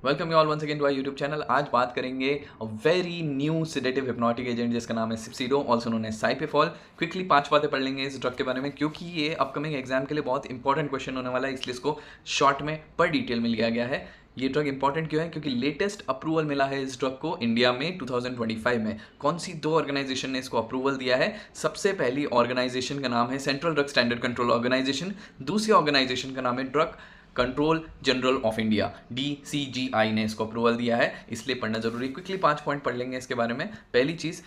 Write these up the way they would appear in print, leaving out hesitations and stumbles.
Welcome you all once again to our YouTube channel. आज बात करेंगे a very new sedative hypnotic agent जिसका नाम है सिप्सिडो, also known as cipepofol. Quickly 5 बातें पढ़ लेंगे इस ड्रग के बारे में, क्योंकि ये अपकमिंग एग्जाम के लिए बहुत इंपॉर्टेंट क्वेश्चन होने वाला है, इसलिए इसको शॉर्ट में पर डिटेल में लिया गया है। ये ड्रग इंपॉर्टेंट क्यों है? क्योंकि लेटेस्ट अप्रूवल मिला है इस ड्रग को इंडिया में 2025 में। कौन सी 2 ऑर्गेनाइजेशन ने इसको अप्रूवल दिया है? सबसे पहली ऑर्गेनाइजेशन का नाम है central drug standard control organization, दूसरी ऑर्गेनाइजेशन का नाम है drug control general of India, DCGI ने इसको अप्रूवल दिया है, इसलिए पढ़ना जरूरी। क्विकली 5 पॉइंट पढ़ लेंगे इसके बारे में। पहली चीज़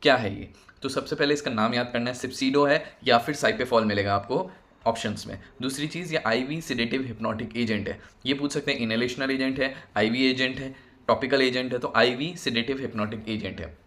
क्या है ये, तो सबसे पहले इसका नाम याद करना है, सिप्सिडो है या फिर साइपेफॉल मिलेगा आपको ऑप्शंस में। दूसरी चीज़, ये IV सेडेटिव हिप्नोटिक एजेंट है। ये पूछ सकते हैं इनहेलेशनल एजेंट है, IV एजेंट है, टॉपिकल एजेंट है, तो IV सेडेटिव हिप्नोटिक एजेंट है।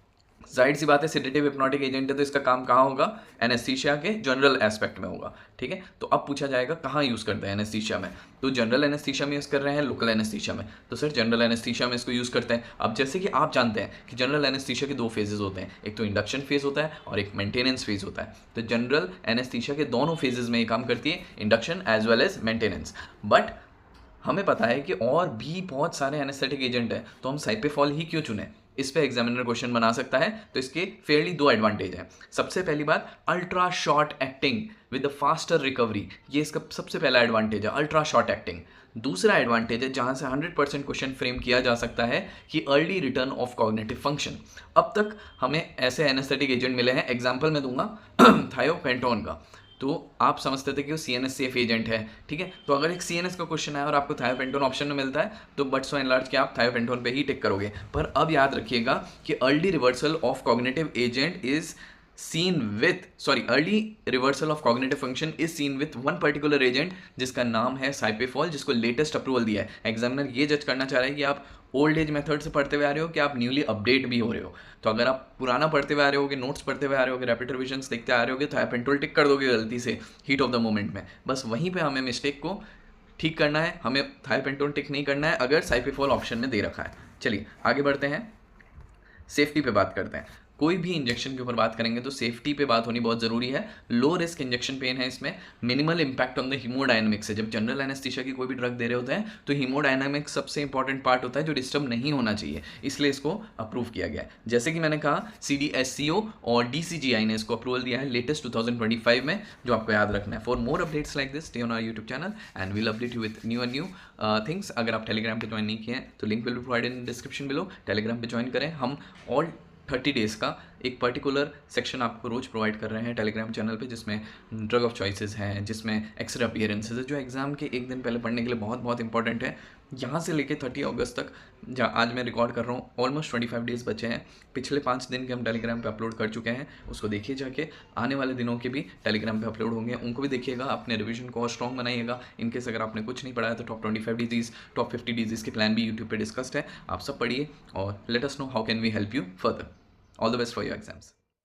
जाहिर सी बात है सेडेटिव हिप्नोटिक एजेंट है तो इसका काम कहाँ होगा? एनेस्थीसिया के जनरल एस्पेक्ट में होगा। ठीक है, तो अब पूछा जाएगा कहाँ यूज़ करते हैं एनेस्थीसिया में, तो जनरल एनेस्थीसिया में यूज़ कर रहे हैं, लोकल एनेस्थीसिया में, तो सर जनरल एनेस्थीसिया में इसको यूज़ करते हैं। अब जैसे कि आप जानते हैं कि जनरल एनेस्थीसिया के 2 फेजेस होते हैं, एक तो इंडक्शन फेज होता है और एक मेंटेनेंस फेज होता है। तो जनरल एनेस्थीसिया के दोनों फेजेस में ये काम करती है, induction as well as maintenance. But हमें पता है कि और भी बहुत सारे एनेस्थेटिक एजेंट हैं, तो हम साइपेफॉल ही क्यों चुने? इस पे एग्जामिनर क्वेश्चन बना सकता है। तो इसके फेयरली 2 एडवांटेज हैं। सबसे पहली बात, ultra short acting with the faster recovery, ये इसका सबसे पहला एडवांटेज है, अल्ट्रा शॉर्ट एक्टिंग। दूसरा एडवांटेज है जहां से 100% क्वेश्चन फ्रेम किया जा सकता है कि early return of cognitive function. अब तक हमें ऐसे एनेस्थेटिक एजेंट मिले हैं, एग्जाम्पल मैं दूंगा थायोपेंटोन का, तो आप समझते थे कि वो CNS सेफ एजेंट है। ठीक है, तो अगर एक CNS का क्वेश्चन है और आपको थायोपेंटोन ऑप्शन में मिलता है तो बट सो एंड लार्ज के आप थायोपेंटोन पे ही टिक करोगे। पर अब याद रखिएगा कि early reversal of cognitive agent is early reversal of cognitive function is seen with one particular agent जिसका नाम है साइपेफॉल, जिसको लेटेस्ट अप्रूवल दिया है। एग्जामिनर ये जज करना चाह रहा है कि आप ओल्ड एज मेथड से पढ़ते हुए आ रहे हो कि आप न्यूली अपडेट भी हो रहे हो। तो अगर आप पुराना पढ़ते हुए आ रहे होगे, नोट्स पढ़ते हुए आ रहे होगे, रैपिड रिविजन्स देखते आ रहे होगे, तो थायोपेंटोल टिक कर दोगे गलती से हीट ऑफ द मोमेंट में। बस वहीं पे हमें मिस्टेक को ठीक करना है, हमें थायोपेंटोल टिक नहीं करना है अगर साइपेफॉल ऑप्शन में दे रखा है। चलिए आगे बढ़ते हैं, सेफ्टी पे बात करते हैं। कोई भी इंजेक्शन के ऊपर बात करेंगे तो सेफ्टी पे बात होनी बहुत ज़रूरी है। लो रिस्क इंजेक्शन पेन है इसमें, minimal impact on the haemodynamics है। जब जनरल एनेस्थीसिया की कोई भी ड्रग दे रहे होते हैं तो हीमोडायनामिक्स सबसे इंपॉर्टेंट पार्ट होता है जो डिस्टर्ब नहीं होना चाहिए, इसलिए इसको अप्रूव किया गया है। जैसे कि मैंने कहा CDSCO और DCGI ने इसको अप्रूवल दिया है लेटेस्ट 2025 में, जो आपको याद रखना है। For more updates like this stay on our YouTube channel and we'll update you with new and new things. अगर आप टेलीग्राम पे ज्वाइन नहीं किए हैं तो link will be provided in description below. Telegram पे ज्वाइन करें। हम ऑल 30 डेज़ का एक पर्टिकुलर सेक्शन आपको रोज़ प्रोवाइड कर रहे हैं टेलीग्राम चैनल पे, जिसमें ड्रग ऑफ चॉइसेस हैं, जिसमें एक्सरे अपीयरेंसेज है, जो एग्जाम के एक दिन पहले पढ़ने के लिए बहुत बहुत इंपॉर्टेंट है। यहाँ से लेके 30 अगस्त तक, जहाँ आज मैं रिकॉर्ड कर रहा हूँ, ऑलमोस्ट 25 डेज़ बचे हैं। पिछले 5 दिन के हम टेलीग्राम पे अपलोड कर चुके हैं, उसको देखिए जाके। आने वाले दिनों के भी टेलीग्राम पे अपलोड होंगे, उनको भी देखिएगा। अपने रिवीजन को और स्ट्रॉन्ग बनाइएगा। इनकेस अगर आपने कुछ नहीं पढ़ा है तो टॉप 25 डिजीज़, टॉप 50 डिजीज़ के प्लान भी यूट्यूब पे डिस्कस्ड है, आप सब पढ़िए और let us know how can we help you further. All the best for your exams.